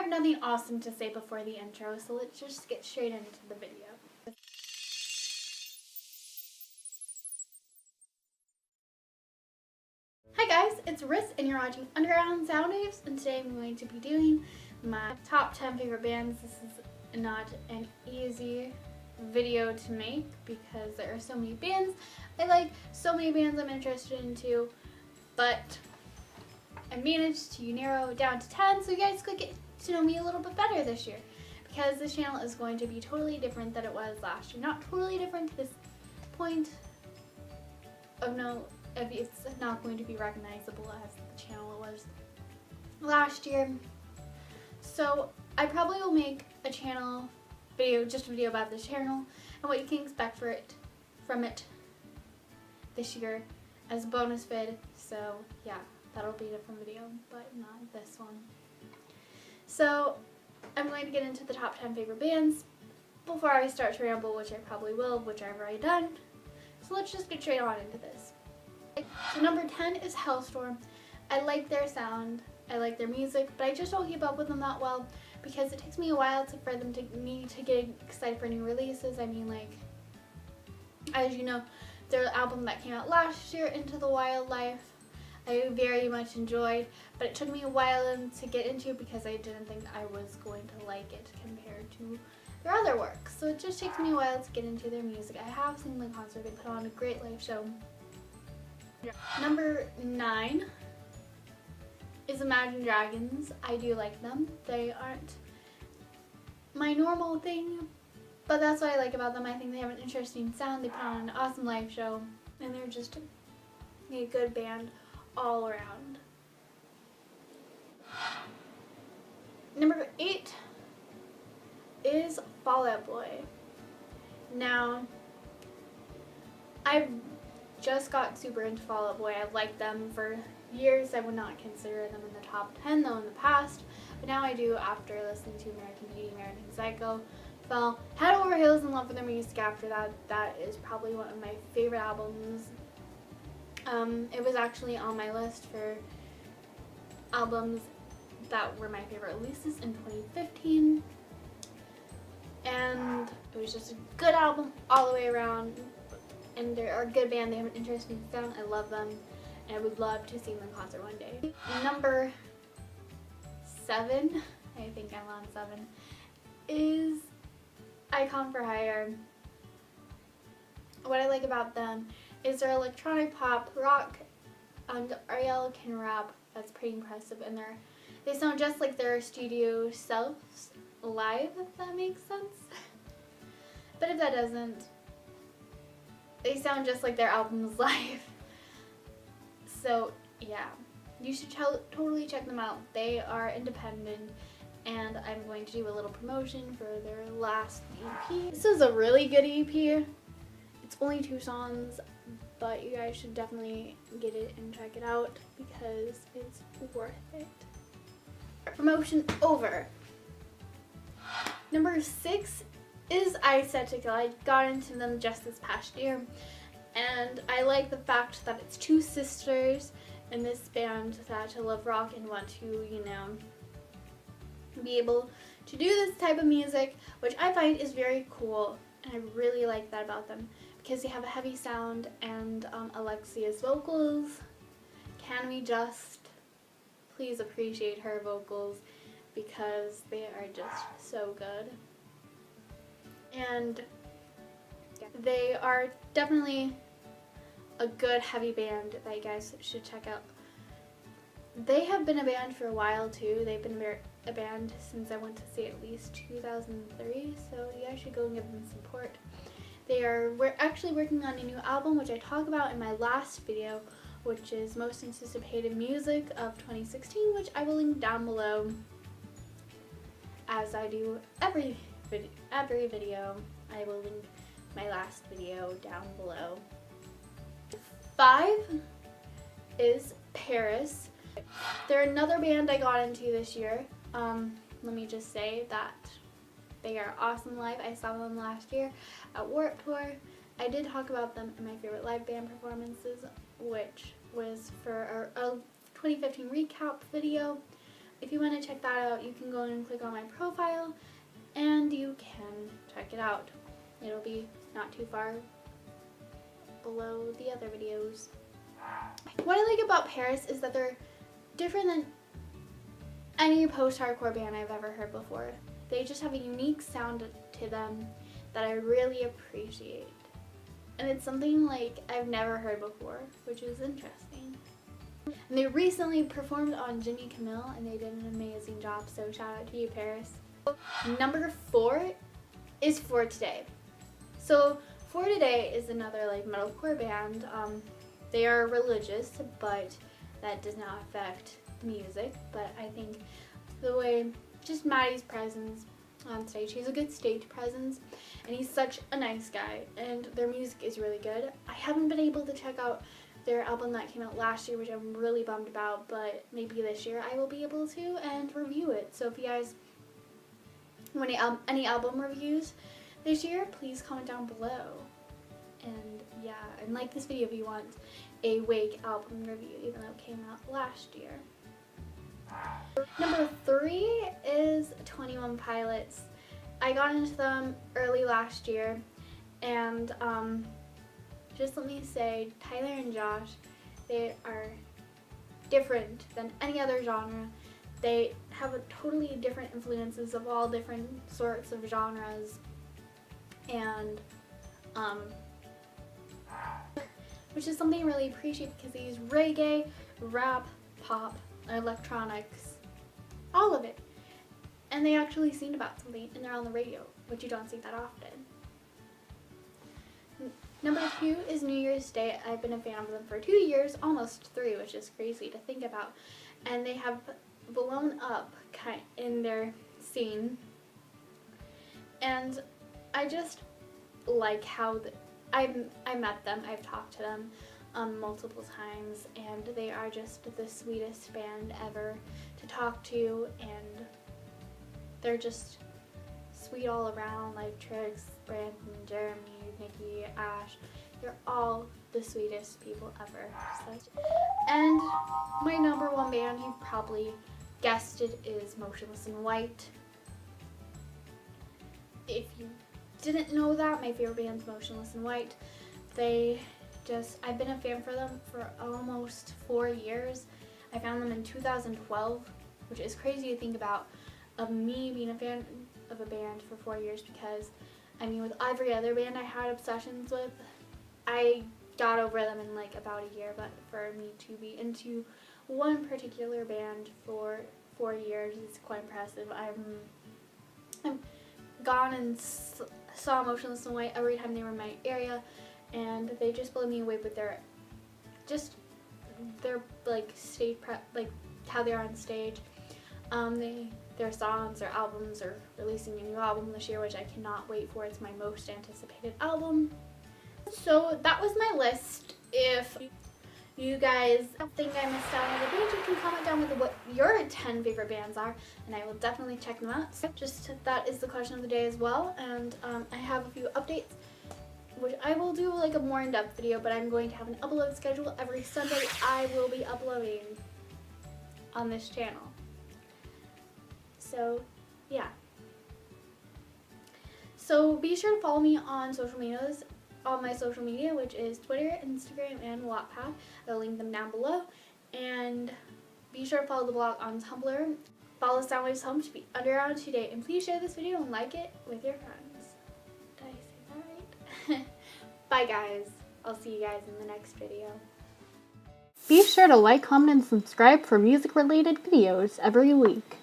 have nothing awesome to say before the intro, so let's just get straight into the video. Hi guys, it's Riss and you're watching Underground Soundaves, and today I'm going to be doing my top 10 favorite bands. This is not an easy video to make because there are so many bands I like, so many bands I'm interested in too, but I managed to narrow it down to 10 so you guys could get to know me a little bit better this year, because this channel is going to be totally different than it was last year. Not totally different to this point of no, it's not going to be recognizable as the channel it was last year. So I probably will make a channel video, just a video about this channel and what you can expect from it this year as a bonus vid. So yeah, that'll be a different video, but not this one. So I'm going to get into the top 10 favorite bands before I start to ramble, which I probably will, which I've already done. So let's just get straight on into this. So number 10 is Hellstorm. I like their sound, I like their music, but I just don't keep up with them that well because it takes me a while for me to get excited for new releases. I mean, like, as you know, their album that came out last year, Into the Wildlife, I very much enjoyed, but it took me a while to get into because I didn't think I was going to like it compared to their other work. So it just takes me a while to get into their music. I have seen the concert, they put on a great live show. Number 9 is Imagine Dragons. I do like them. They aren't my normal thing, but that's what I like about them. I think they have an interesting sound, they put on an awesome live show, and they're just a good band all around. Number 8 is Fall Out Boy. Now, I've just got super into Fall Out Boy. I've liked them for years. I would not consider them in the top 10 though in the past, but now I do after listening to American Beauty, American Psycho. Fell head over heels in love with their music after that. That is probably one of my favorite albums. It was actually on my list for albums that were my favorite releases in 2015, and it was just a good album all the way around. And they're a good band, they have an interesting sound, I love them, and I would love to see them in concert one day. Number 7, I think I'm on 7, is Icon for Hire. What I like about them is their electronic pop, rock, and Ariel can rap. That's pretty impressive, and they sound just like their studio selves live, if that makes sense. But if that doesn't, they sound just like their albums live. So yeah, you should totally check them out. They are independent, and I'm going to do a little promotion for their last EP. This is a really good EP. It's only 2 songs, but you guys should definitely get it and check it out because it's worth it. Promotion over. Number 6 is Aesthetic. I got into them just this past year, and I like the fact that it's 2 sisters in this band that love rock and want to, you know, be able to do this type of music, which I find is very cool, and I really like that about them because they have a heavy sound, and Alexia's vocals, can we just please appreciate her vocals because they are just so good. And they are definitely a good heavy band that you guys should check out. They have been a band for a while too. They've been a band since I went to see at least 2003, so you guys should go and give them support. We're actually working on a new album, which I talk about in my last video, which is Most Anticipated Music of 2016, which I will link down below, as I do every video. I will link my last video down below. 5 is Paris. They're another band I got into this year. Let me just say that they are awesome live. I saw them last year at Warped Tour. I did talk about them in my favorite live band performances, which was for a 2015 recap video. if you want to check that out, you can go and click on my profile and you can check it out. It'll be not too far below the other videos. What I like about Paris is that they're different than any post-hardcore band I've ever heard before. They just have a unique sound to them that I really appreciate. And it's something like I've never heard before, which is interesting. And they recently performed on Jimmy Kimmel and they did an amazing job, so shout out to you, Paris. Number 4 is For Today. So For Today is another like metalcore band. They are religious, but that does not affect the music. But I think the way, just Maddie's presence on stage, he's a good stage presence and he's such a nice guy, and their music is really good. I haven't been able to check out their album that came out last year, which I'm really bummed about, but maybe this year I will be able to and review it. So if you guys want any album reviews this year, please comment down below. And yeah, and like this video if you want a Wake album review, even though it came out last year. Number 3 is 21 Pilots. I got into them early last year, and just let me say, Tyler and Josh, they are different than any other genre. They have a totally different influences of all different sorts of genres, and which is something I really appreciate because they use reggae, rap, pop, electronics, all of it. And they actually sing about something and they're on the radio, which you don't see that often. Number 2 is New Year's Day. I've been a fan of them for 2 years, almost 3, which is crazy to think about. And they have blown up in their scene. And I just like how I met them, I've talked to them multiple times, and they are just the sweetest band ever to talk to, and they're just sweet all around, like Trix, Brandon, Jeremy, Nikki, Ash. They're all the sweetest people ever. And my number 1 band, you've probably guessed it, is Motionless in White. If you didn't know that, my favorite band's Motionless in White. I've been a fan for them for almost 4 years. I found them in 2012, which is crazy to think about, of me being a fan of a band for 4 years, because I mean with every other band I had obsessions with, I got over them in like about a year, but for me to be into one particular band for 4 years is quite impressive. I'm gone and saw Motionless in White every time they were in my area, and they just blew me away with their like stage prep, like how they are on stage. Their songs, their albums, are releasing a new album this year, which I cannot wait for. It's my most anticipated album. So that was my list. If you guys think I missed out on a band, you can comment down with what your 10 favorite bands are, and I will definitely check them out. So just that is the question of the day as well, and I have a few updates, which I will do like a more in-depth video, but I'm going to have an upload schedule every Sunday. I will be uploading on this channel. So yeah. So be sure to follow me on my social media, which is Twitter, Instagram, and Wattpad. I'll link them down below. And be sure to follow the blog on Tumblr. Follow Soundaves Home to be underground to date. And please share this video and like it with your friends. Did I say that right? Bye guys. I'll see you guys in the next video. Be sure to like, comment, and subscribe for music-related videos every week.